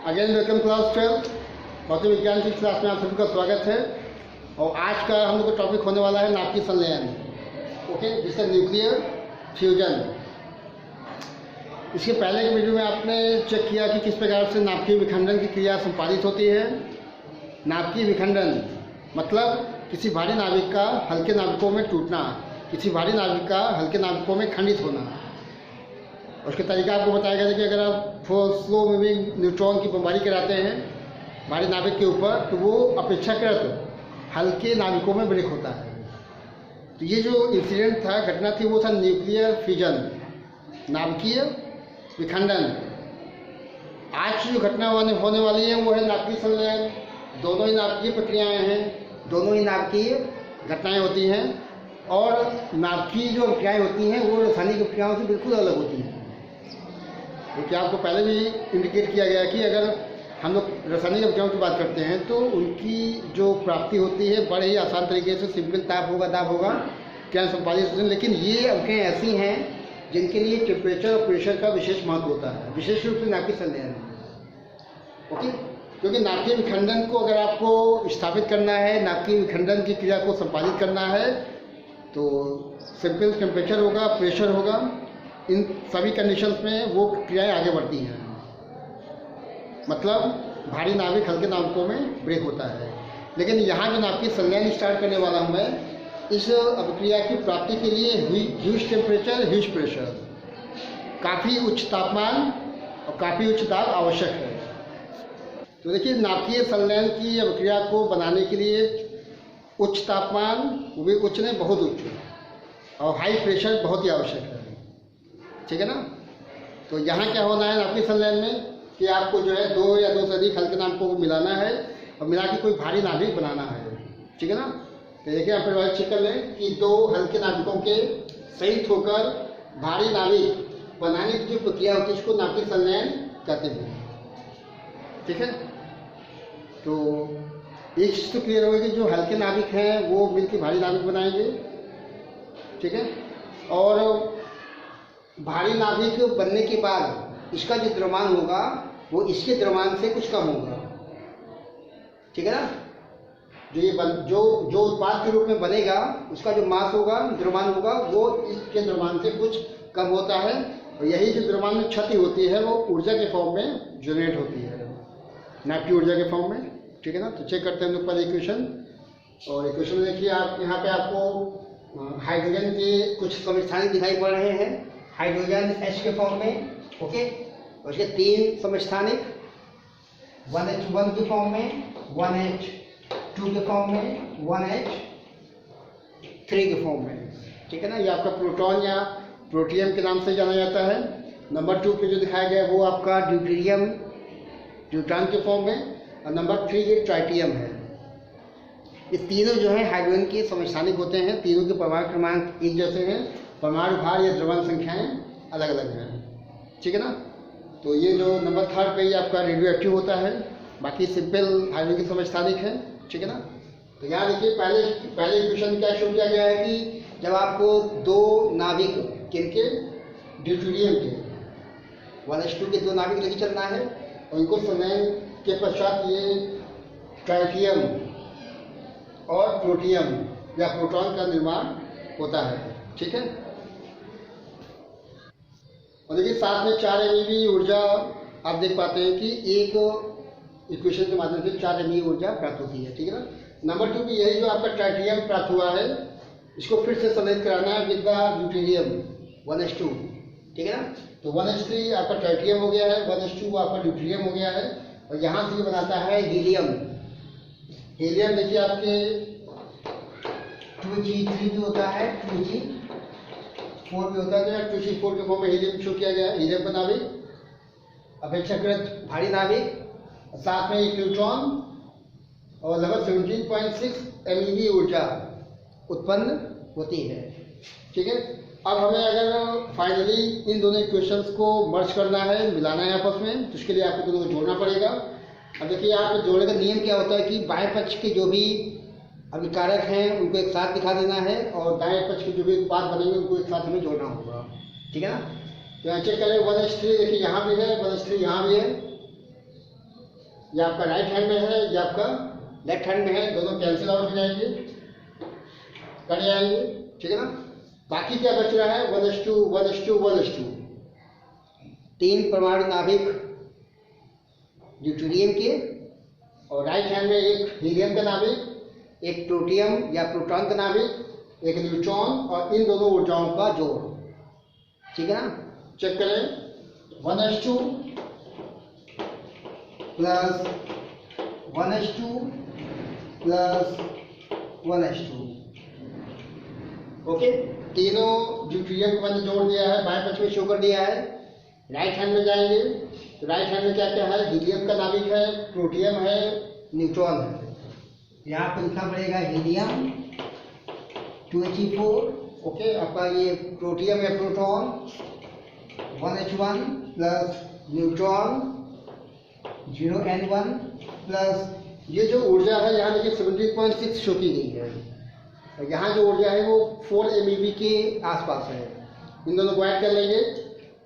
Again welcome class 12 भौतिक विज्ञान की क्लास में आप सभी का स्वागत है। और आज का हम लोग का टॉपिक होने वाला है नाभिकीय संलयन। ओके, जिससे न्यूक्लियर फ्यूजन। इसके पहले के वीडियो में आपने चेक किया कि किस प्रकार से नाभिकीय विखंडन की क्रिया संपादित होती है। नाभिकीय विखंडन मतलब किसी भारी नाभिक का हल्के नाभिकों में टूटना, किसी भारी नाभिक का हल्के नाभिकों में खंडित होना। उसके तरीका आपको बताया गया था कि अगर आप स्लो मूविंग न्यूट्रॉन की बमबारी कराते हैं भारी नाभिक के ऊपर तो वो अपेक्षाकृत हल्के नाभिकों में ब्रेक होता है। तो ये जो इंसिडेंट था, घटना थी, वो था न्यूक्लियर फ्यूजन, नाभिकीय विखंडन। आज जो घटना होने वाली है वो है नाभिकीय संलयन। दोनों ही नाभिकीय प्रक्रियाएँ हैं, दोनों ही नाभिकीय घटनाएँ होती हैं। और नाभिकीय जो क्रियाएँ होती हैं वो रासायनिक क्रियाओं से बिल्कुल अलग होती हैं। क्योंकि आपको पहले भी इंडिकेट किया गया कि अगर हम लोग रासायनिक अभिक्रियाओं की बात करते हैं तो उनकी जो प्राप्ति होती है बड़े ही आसान तरीके से, सिंपल ताप होगा क्या संपादित। लेकिन ये अभिक्रियाएँ ऐसी हैं जिनके लिए टेम्परेचर और प्रेशर का विशेष महत्व होता है, विशेष रूप से नाभिकीय संलयन। ओके, क्योंकि नाभिकीय विखंडन को अगर आपको स्थापित करना है, नाभिकीय विखंडन की क्रिया को संपादित करना है तो सिंपल टेम्परेचर होगा, प्रेशर होगा, इन सभी कंडीशंस में वो क्रियाएं आगे बढ़ती हैं। मतलब भारी नाभिक हल्के नाभिकों में ब्रेक होता है। लेकिन यहाँ जो नाभिकीय संलयन स्टार्ट करने वाला हूँ मैं, इस अभिक्रिया की प्राप्ति के लिए ह्यूज टेम्परेचर, ह्यूज प्रेशर, काफ़ी उच्च तापमान और काफ़ी उच्च दाब आवश्यक है। तो देखिए, नाभिकीय संलयन की अभिक्रिया को बनाने के लिए उच्च तापमान, वो भी उच्च नहीं बहुत उच्च, और हाई प्रेशर बहुत ही आवश्यक है। ठीक है ना। तो यहाँ क्या होना है नाभिकीय संलयन में कि आपको जो है दो या दो से अधिक हल्के नाभिकों को मिलाना है और मिला के कोई भारी नाभिक बनाना है। ठीक है ना। तो देखिए आप फिर चेक कर लें कि दो हल्के नाभिकों के संयुक्त होकर भारी नाभिक बनाने की जो प्रक्रिया होती है इसको नाभिकीय संलयन कहते हैं। ठीक है। तो एक चीज़ तो क्लियर होगी कि जो हल्के नाभिक हैं वो मिलकर भारी नाभिक बनाएंगे। ठीक है। और भारी नाभिक बनने के बाद इसका जो द्रव्यमान होगा वो इसके द्रव्यमान से कुछ कम होगा। ठीक है ना। जो उत्पाद के रूप में बनेगा उसका जो मास होगा, द्रव्यमान होगा, वो इसके द्रव्यमान से कुछ कम होता है। और यही जो द्रव्यमान में क्षति होती है वो ऊर्जा के फॉर्म में जनरेट होती है, नाभिकीय ऊर्जा के फॉर्म में। ठीक है ना। तो चेक करते हैं हम लोग पर इक्वेशन। और इक्वेशन में देखिए आप यहाँ पे आपको हाइड्रोजन के कुछ समस्थानिक दिखाई पड़ रहे हैं। हाइड्रोजन H के फॉर्म में, ओके, उसके 3 समस्थानिक, 1H1 के फॉर्म में, 1H2 के फॉर्म में, 1H3 के फॉर्म में। ठीक है ना। ये आपका प्रोटॉन या प्रोटियम के नाम से जाना जाता है। नंबर 2 पे जो दिखाया गया है वो आपका ड्यूटेरियम, ड्यूट्रान के फॉर्म में, और नंबर 3 ये ट्राइटियम है। ये तीनों जो है हाइड्रोजन के समस्थानिक होते हैं। तीनों के परमाणु क्रमांक एक जैसे हैं, परमाणु भार या द्रव्यमान संख्याएं अलग अलग हैं। ठीक है ना। तो ये जो नंबर 3 पे ये आपका रेडियो होता है, बाकी सिंपल हाइड्रोजन के समस्थानिक है। ठीक है ना। तो यहाँ देखिए पहले इक्वेशन क्या शो किया गया है कि जब आपको दो नाभिक किनके, ड्यूटेरियम के 1H2 के 2 नाभिक लेके चलना है और उनको संलयन के पश्चात ये ट्राइटियम और प्रोटियम या प्रोटॉन का निर्माण होता है। ठीक है। और देखिए साथ में 4 MeV ऊर्जा आप देख पाते हैं कि एक इक्वेशन के माध्यम से 4 MeV ऊर्जा प्राप्त होती है। ठीक है ना। नंबर 2 भी यही जो आपका ट्राइटियम प्राप्त हुआ है इसको फिर से संलयन कराना है विद द ड्यूटेरियम 1H2। ठीक है ना। तो 1H3 आपका ट्राइटियम हो गया है, 1H2 आपका ड्यूटेरियम हो गया है, और यहाँ से ये बनाता है हीलियम। हीलियम देखिए आपके 2G3 भी होता है, 2G4 भी होता है। 2G4 के फॉर्म में हीलियम शो किया गया है। हीलियम का नाभिक अपेक्षाकृत भारी नाभिक, साथ में एक न्यूट्रॉन और लगभग 17.6 MeV ऊर्जा उत्पन्न होती है। ठीक है। अब हमें अगर फाइनली इन दोनों इक्वेशंस को मर्ज करना है, मिलाना है आपस में, तो इसके लिए आपको दोनों को जोड़ना पड़ेगा। अब देखिए यहाँ पे जोड़ने का नियम क्या होता है कि बाएं पक्ष के जो भी अभिकारक हैं उनको एक साथ दिखा देना है और दाएं पक्ष के जो भी उत्पाद बनेंगे उनको एक साथ हमें जोड़ना होगा। ठीक है ना। तो यहाँ चेक करें 1H3 देखिए यहाँ भी है, 1H3 यहाँ भी है। ये आपका राइट हैंड में है, ये आपका लेफ्ट हैंड में है, दोनों कैंसिल आउट हो जाएंगे, कट जाएंगे, ठीक है ना। बाकी क्या बच रहा है 1:2 1:2 1:2, 3 परमाणु नाभिक ड्यूटेरियम के, और राइट हैंड में एक हीलियम का नाभिक, एक प्रोटियम या प्रोटॉन का नाभिक, एक न्यूट्रॉन, और इन दोनों ऊर्जाओं का जोड़, ठीक है ना। चेक करें 1:2 प्लस 1:2 प्लस 1:2, ओके। तीनों ड्यूटेरियम को मैंने जोड़ दिया है, बाएं पक्ष में शो कर दिया है। राइट हैंड में जाएंगे तो राइट हैंड में क्या क्या है, हीलियम का नाभिक है, प्रोटियम है, न्यूट्रॉन है। यहाँ पर लिखना पड़ेगा हीलियम 2He4, ओके। आपका ये प्रोटियम या proton 1H1 plus neutron 0N1 plus ये जो ऊर्जा है यहाँ देखिए 17.6 शो की गई है, और यहाँ जो ऊर्जा है वो 4 MeV के आसपास है। इन दोनों को ऐड कर लेंगे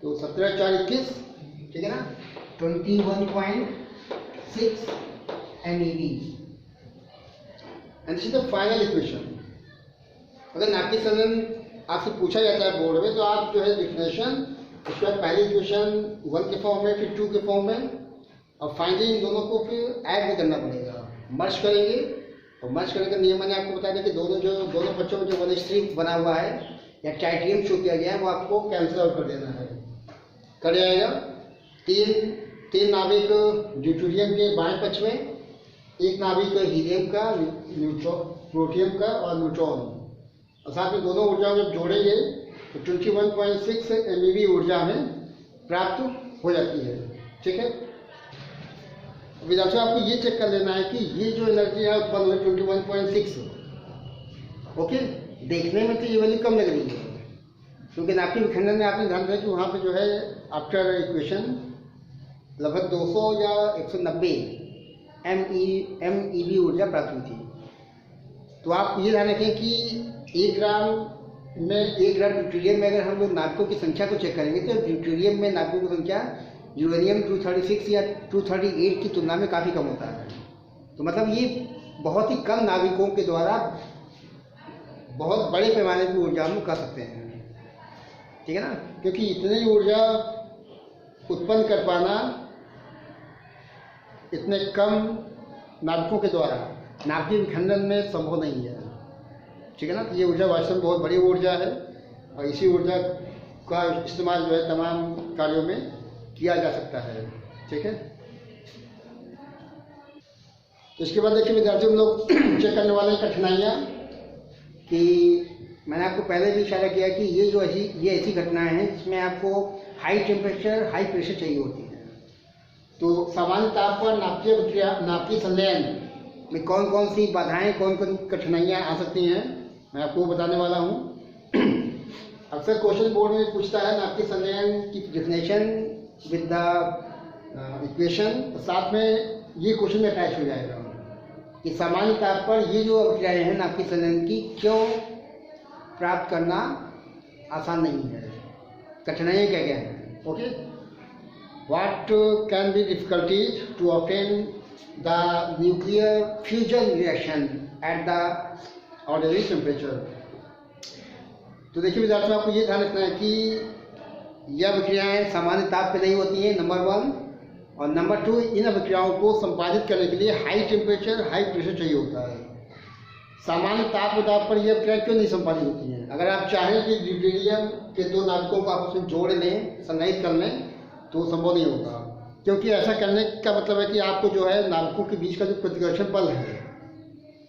तो 17 4 21, ठीक है ना, 21.6 MeV। And this is the final equation. अगर नाभिक संलयन आपसे पूछा जाता है बोर्ड में तो आप जो है डिफिनेशन उसके बाद पहली इक्वेशन 1 के फॉर्म में, फिर 2 के फॉर्म में, और फाइनली इन दोनों को फिर ऐड भी करना पड़ेगा, मर्ज करेंगे। और मर्ज करने का नियम मैंने आपको बता दिया कि दोनों बच्चों में जो 1:3 बना हुआ है या टाइट्रियम शो किया गया है वो आपको कैंसिल आउट कर देना है, कर जाएगा। तीन नाभिक ड्यूटेरियम के बाएं पक्ष में, एक नाभिक हीलियम का, प्रोटियम का और न्यूट्रॉन, और साथ में दोनों ऊर्जाओं जब जोड़ेंगे तो 21.6 MeV ऊर्जा में प्राप्त हो जाती है, ठीक है। विद्यार्थियों आपको ये चेक कर लेना है कि ये जो एनर्जी है उत्पन्न हुई 21.6, ओके। देखने में तो ये वैल्यू कम लग रही है, क्योंकि नाभिक विखंडन में आपने ध्यान रखा कि वहाँ पे जो है आफ्टर इक्वेशन लगभग 200 या 190 MeV ऊर्जा प्राप्त हुई थी। तो आप ये ध्यान रखें कि 1 ग्राम ड्यूटेरियम में अगर हम लोग नाभिकों की संख्या को चेक करेंगे तो ड्यूटेरियम में नाभिकों की संख्या यूरेनियम 236 या 238 की तुलना में काफ़ी कम होता है। तो मतलब ये बहुत ही कम नाभिकों के द्वारा बहुत बड़े पैमाने की ऊर्जा हम कर सकते हैं, ठीक है ना, क्योंकि इतनी ऊर्जा उत्पन्न कर पाना इतने कम नाभिकों के द्वारा नाभिक विखंडन में संभव नहीं है, ठीक है ना। तो ये ऊर्जा वास्तव में बहुत बड़ी ऊर्जा है, और इसी ऊर्जा का इस्तेमाल जो है तमाम कार्यों में किया जा सकता है, ठीक है। इसके बाद देखिए विद्यार्थियों हम लोग चेक करने वाले हैं कठिनाइयाँ, कि मैंने आपको पहले भी इशारा किया कि ये ऐसी घटनाएं हैं जिसमें आपको हाई टेम्परेचर हाई प्रेशर चाहिए होती है। तो सामान्य ताप पर नाभिकीय संलयन में कौन कौन सी बाधाएं, कौन कौन कठिनाइयाँ आ सकती हैं, मैं आपको बताने वाला हूँ। अक्सर क्वेश्चन बोर्ड में पूछता है नाभिकीय संलयन की डेफिनेशन विद द इक्वेशन, साथ में ये क्वेश्चन में अटैच हो जाएगा कि सामान्य ताप पर ये जो अभिक्रियाएं हैं नाभिकीय संलयन की क्यों प्राप्त करना आसान नहीं है, कठिनाइयाँ क्या क्या हैं, okay. What can be difficulties to obtain the nuclear fusion reaction at the ordinary temperature. तो देखिए विद्यार्थियों आपको ये ध्यान रखना है कि यह अभिक्रियाएँ सामान्य ताप पे नहीं होती हैं, नंबर 1, और नंबर 2 इन अभिक्रियाओं को संपादित करने के लिए हाई टेम्परेचर हाई प्रेशर चाहिए होता है। सामान्य ताप पर यह अभिक्रिया क्यों नहीं संपादित होती हैं। अगर आप चाहें कि ड्यूटेरियम के 2 नाभिकों को आपस में जोड़ लें, संग्रहित कर लें, तो संभव नहीं होगा, क्योंकि ऐसा करने का मतलब है कि आपको जो है नाभिकों के बीच का जो प्रतिकर्षण बल है,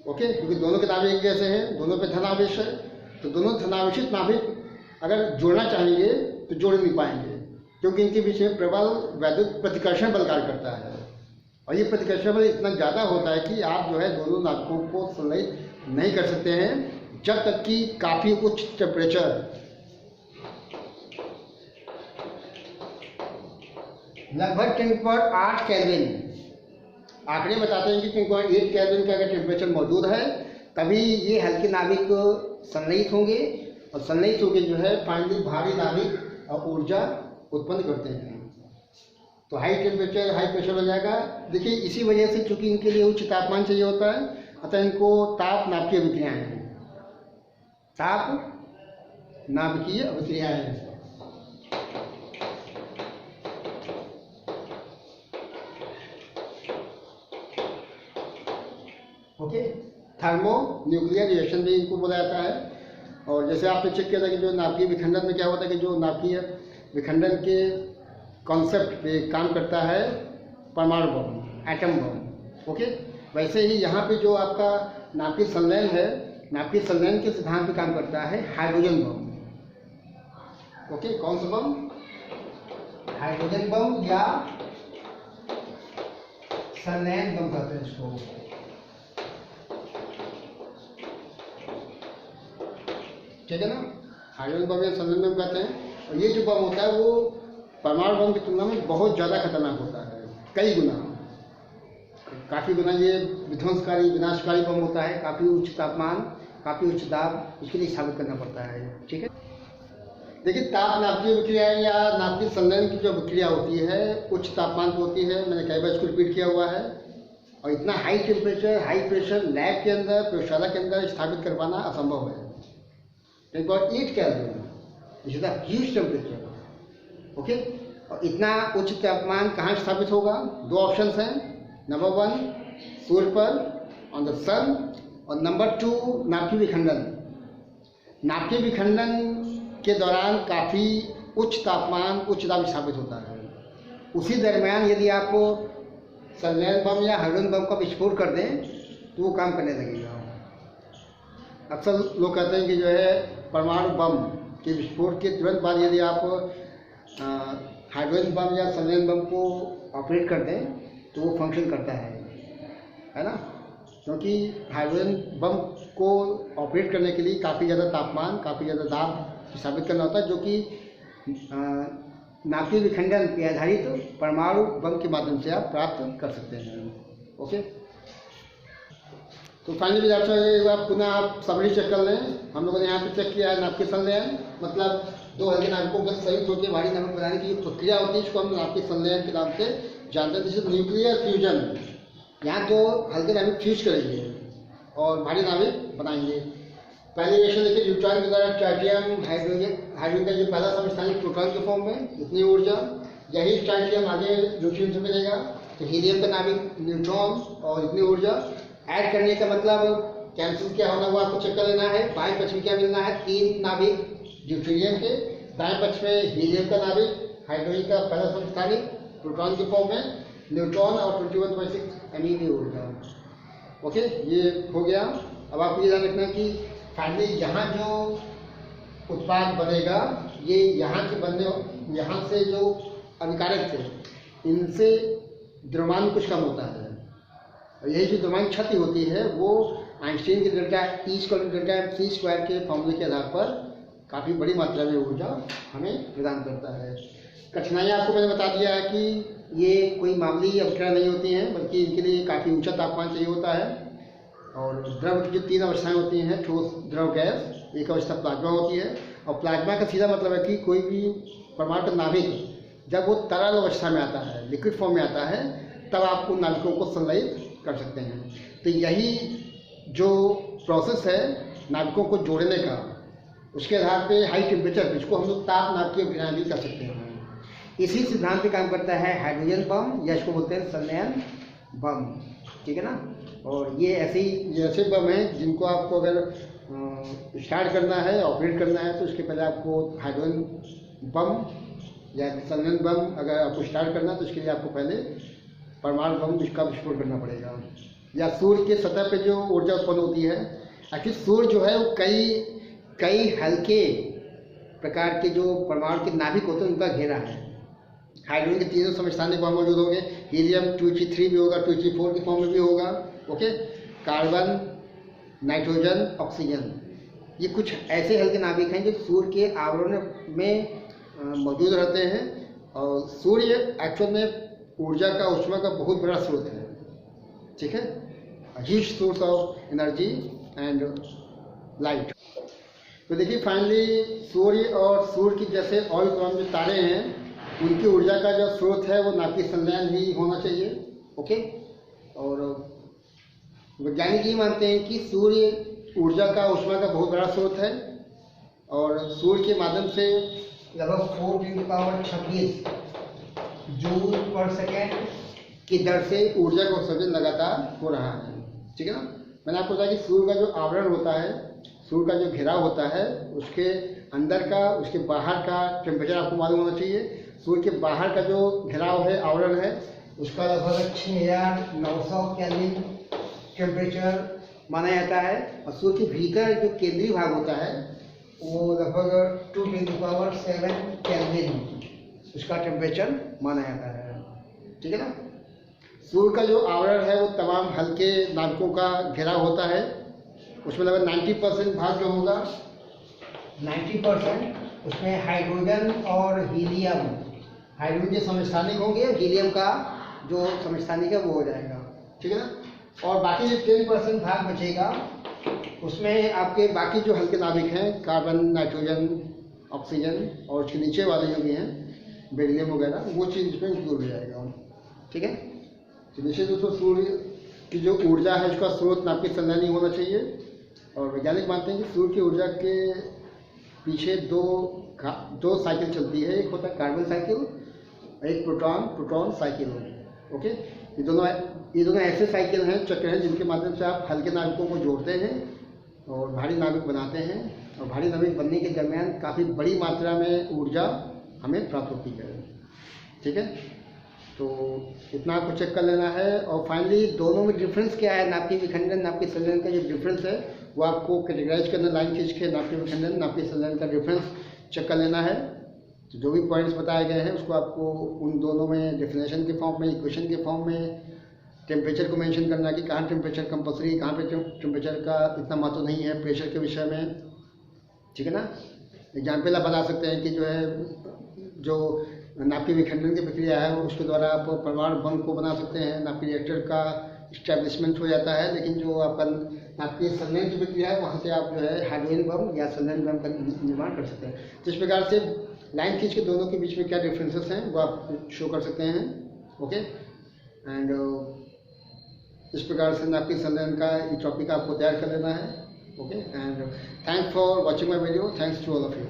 ओके, क्योंकि दोनों के नाभिक एक जैसे हैं, दोनों पे धनावेश है, तो दोनों धनावेशित नाभिक अगर जोड़ना चाहेंगे तो जोड़ नहीं पाएंगे, क्योंकि इनके बीच में प्रबल वैद्युत प्रतिकर्षण बल कार्य करता है, और ये प्रतिकर्षण बल इतना ज़्यादा होता है कि आप जो है दोनों नाभिकों को संलयित नहीं कर सकते हैं जब तक कि काफ़ी उच्च टेम्परेचर लगभग 10.8 केल्विन, आंकड़े बताते हैं कि 10.8 केल्विन का अगर टेम्परेचर मौजूद है तभी ये हल्के नाभिक संलयित होंगे, और संलयित होकर जो है फाइनली भारी नाभिक और ऊर्जा उत्पन्न करते हैं। तो हाई टेम्परेचर हाई प्रेशर हो जाएगा। देखिए इसी वजह से चूंकि इनके लिए उच्च तापमान चाहिए होता है, अतः इनको ताप नाभिकीय अभिक्रियाएं हैं, ताप नाभिकीय अभिक्रियाएं हैं। ओके, थर्मो न्यूक्लियर रिएक्शन भी इनको बोला जाता है। और जैसे आपने चेक किया था कि जो नाभिकीय विखंडन में क्या होता है कि जो नाभिकीय विखंडन के कॉन्सेप्ट पे काम करता है परमाणु बम, एटम बम। ओके, वैसे ही यहाँ पे जो आपका नाभिकीय संलयन है, नाभिकीय संलयन के सिद्धांत पे काम करता है हाइड्रोजन बम। ओके, कौन सा बम? हाइड्रोजन बम या संलयन बम कहते हैं इसको। ठीक है ना, हाइड्रोजन बम या संलयन बम कहते हैं। और ये जो बम होता है वो परमाणु बम की तुलना में बहुत ज़्यादा खतरनाक होता है, कई गुना, काफ़ी गुना ये विध्वंसकारी विनाशकारी बम होता है। काफ़ी उच्च तापमान, काफ़ी उच्च दाब इसके लिए साबित करना पड़ता है। ठीक है, देखिए ताप नाभिकीय विक्रियाएं या नाभिकीय संलयन की जो विक्रिया होती है उच्च तापमान पर होती है। मैंने कई बार इसको रिपीट किया हुआ है। और इतना high temperature high pressure lab के अंदर, प्रयोगशाला के अंदर स्थापित कर पाना असंभव है। एक बार eight kelvin is the huge temperature. Okay, और इतना उच्च तापमान कहाँ स्थापित होगा? दो ऑप्शंस हैं, नंबर 1 सूर्य पर ऑन द सन, और नंबर 2 नाभिकीय विखंडन। नाभिकीय विखंडन के दौरान काफ़ी उच्च तापमान उच्च दाब स्थापित होता है। उसी दरमियान यदि आप संलयन बम या हाइड्रोजन बम का विस्फोट कर दें तो वो काम करने लगेगा। अक्सर लोग कहते हैं कि जो है परमाणु बम के विस्फोट के तुरंत बाद यदि आप हाइड्रोजन बम या संलयन बम को ऑपरेट कर दें तो वो फंक्शन करता है ना, क्योंकि हाइड्रोजन बम को ऑपरेट करने के लिए काफ़ी ज़्यादा तापमान, काफ़ी ज़्यादा दाब स्थापित करना होता है, जो कि नाभिकीय विखंडन पे आधारित परमाणु बम के माध्यम से आप प्राप्त कर सकते हैं। ओके, तो फाइनली विद्यार्थियों एक बार पुनः आप समरी चेक कर लें। हम लोगों ने यहाँ पे चेक किया है नाभिकीय संलयन, मतलब दो हल्के नाभिकों के संयुक्त होकर भारी नाभिक बनाने की जो प्रक्रिया होती है इसको हम नाभिकीय संलयन के नाम से जानते हैं। जैसे न्यूक्लियर फ्यूजन, यहाँ दो हल्के नाभिक फ्यूज करेंगे और भारी नाभिक बनाएंगे। पहले रिएक्शन देखिए, न्यूट्रॉन के द्वारा ट्राइटियम हाइड्रोजन का जो पहला समस्थानिक प्रोटॉन के फॉर्म में इतनी ऊर्जा, यही ट्राइटियम आगे ड्यूट्रियम से मिलेगा। तो हीलियम का नाभिक न्यूट्रॉन और इतनी ऊर्जा ऐड करने का मतलब कैंसिल क्या होना वो आपको चेक कर लेना है। बाएं पक्ष में क्या मिलना है? 3 नाभिक ड्यूट्रियम के, दाएं पक्ष में हीलियम का नाभिक, हाइड्रोजन का पहला समस्थानिक प्रोटॉन के फॉर्म में, न्यूट्रॉन और 21.6 MeV की ऊर्जा। ओके, ये हो गया। अब आपको ये ध्यान रखना है कि फाइनली यहाँ जो उत्पाद बनेगा ये यहाँ के बनने, यहाँ से जो अभिकारक थे इनसे द्रव्यमान कुछ कम होता है। और यही जो द्रव्यमान क्षति होती है वो आइंस्टीन के डेल्टा E=Δmc² के फॉर्मूले के आधार पर काफ़ी बड़ी मात्रा में ऊर्जा हमें प्रदान करता है। कठिनाइयाँ आपको मैंने बता दिया है कि ये कोई मामूली अभिक्रिया नहीं होती हैं, बल्कि इनके लिए काफ़ी ऊंचा तापमान चाहिए होता है। और द्रव की जो 3 अवस्थाएं होती हैं, ठोस, द्रव, गैस, एक अवस्था प्लाज्मा होती है। और प्लाज्मा का सीधा मतलब है कि कोई भी परमाणु का नाभिक जब वो तरल अवस्था में आता है, लिक्विड फॉर्म में आता है, तब आप उन नाभिकों को संलयित कर सकते हैं। तो यही जो प्रोसेस है नाभिकों को जोड़ने का, उसके आधार पे हाई टेम्परेचर पे इसको हम लोग ताप नाभिकीय अभिक्रिया भी कर सकते हैं। इसी सिद्धांत पे काम करता है हाइड्रोजन बम, या इसको बोलते हैं संलयन बम। ठीक है ना, और ये ऐसे बम हैं जिनको आपको अगर स्टार्ट करना है, ऑपरेट करना है, तो उसके पहले आपको हाइड्रोजन बम या संलयन बम अगर आपको स्टार्ट करना है तो उसके लिए आपको पहले परमाणु बम इसका विस्फोट करना पड़ेगा। या सूर्य के सतह पे जो ऊर्जा उत्पन्न होती है, एक्चुअली सूर्य जो है वो कई हल्के प्रकार के जो परमाणु के नाभिक होते हैं उनका घेरा है। हाइड्रोजन के 3 समस्थानिक बम मौजूद होंगे, हीलियम 2He3 भी होगा, 2He4 के फॉर्म में भी होगा। ओके, कार्बन, नाइट्रोजन, ऑक्सीजन, ये कुछ ऐसे हल्के नाभिक हैं जो सूर्य के आवरण में मौजूद रहते हैं। और सूर्य एक्चुअल में ऊर्जा का, ऊष्मा का बहुत बड़ा स्रोत है। ठीक है, huge source of energy and light. तो देखिए फाइनली सूर्य और सूर्य की जैसे और तमाम जो तारे हैं उनकी ऊर्जा का जो स्रोत है वो नाभिक संलयन ही होना चाहिए। ओके। और वैज्ञानिक ये मानते हैं कि सूर्य ऊर्जा का ऊष्मा का बहुत बड़ा स्रोत है और सूर्य के माध्यम से लगभग 4 × 26 जूल पर सेकेंड की दर से ऊर्जा का उत्सर्जन लगातार हो रहा है। ठीक है ना। मैंने आपको बताया कि सूर्य का जो आवरण होता है, सूर्य का जो घेराव होता है, उसके अंदर का उसके बाहर का टेम्परेचर आपको मालूम होना चाहिए। सूर्य के बाहर का जो घेराव है, आवरण है, उसका लगभग 6900 केल्विन टेम्परेचर माना जाता है और सूर्य के भीतर जो केंद्रीय भाग होता है वो लगभग 2 × 7 केल्विन उसका टेम्परेचर माना जाता है। ठीक है ना। सूर्य का जो आवरण है वो तमाम हल्के नाभिकों का घेराव होता है। उसमें लगभग 90% भाग जो होगा, 90% उसमें हाइड्रोजन और हीलियम, हाइड्रोजन के समस्थानिक होंगे, हीलियम का जो समस्थानिक है वो हो जाएगा। ठीक है ना। और बाकी जो 10% भाग बचेगा उसमें आपके बाकी जो हल्के नाभिक हैं, कार्बन, नाइट्रोजन, ऑक्सीजन और उसके नीचे वाले जो भी हैं, बेरिलियम वगैरह, वो चीज़ इसमें इंक्लूड हो जाएगा। ठीक है। तो निश्चित रूप से सूर्य की जो ऊर्जा है उसका स्रोत नाभिक संलयन ही होना चाहिए। और वैज्ञानिक मानते हैं कि सूर्य की ऊर्जा के पीछे दो साइकिल चलती है। एक होता है कार्बन साइकिल, एक प्रोटॉन साइकिल। ओके। ये दोनों ऐसे साइकिल हैं, चक्र हैं, जिनके माध्यम से आप हल्के नाभिकों को जोड़ते हैं और भारी नाभिक बनाते हैं और भारी नाभिक बनने के दरमियान काफ़ी बड़ी मात्रा में ऊर्जा हमें प्राप्त होती है। ठीक है। तो इतना आपको चेक कर लेना है। और फाइनली दोनों में डिफरेंस क्या है, नाभिक विखंडन, नाभिक संलयन का जो डिफरेंस है वो आपको कैटेगराइज करना, लाइन खींच के नाभिक विखंडन, नाभिक संलयन का डिफरेंस चेक कर लेना है। तो जो भी पॉइंट्स बताए गए हैं उसको आपको उन दोनों में डेफिनेशन के फॉर्म में, इक्वेशन के फॉर्म में, टेम्परेचर को मेंशन करना कि कहाँ टेम्परेचर कंपल्सरी, कहाँ पे टेम्परेचर का इतना महत्व नहीं है प्रेशर के विषय में। ठीक है ना। एग्जाम्पल आप बता सकते हैं कि जो है जो नाभिक विखंडन की प्रक्रिया है उसके द्वारा आप परमाणु बम को बना सकते हैं, नाभिक रिएक्टर का इस्टेब्लिशमेंट हो जाता है। लेकिन जो आपका नाभिक संलयन की प्रक्रिया है वहाँ से आप जो है हाइड्रोजन बम या संलयन बम का निर्माण कर सकते हैं। तो इस प्रकार से लाइन खींच के दोनों के बीच में क्या डिफरेंसेस हैं वो आप शो कर सकते हैं। ओके। एंड इस प्रकार से नाभिक संलयन का ये टॉपिक आपको तैयार कर लेना है। Okay. And thanks for watching my video. Thanks to all of you.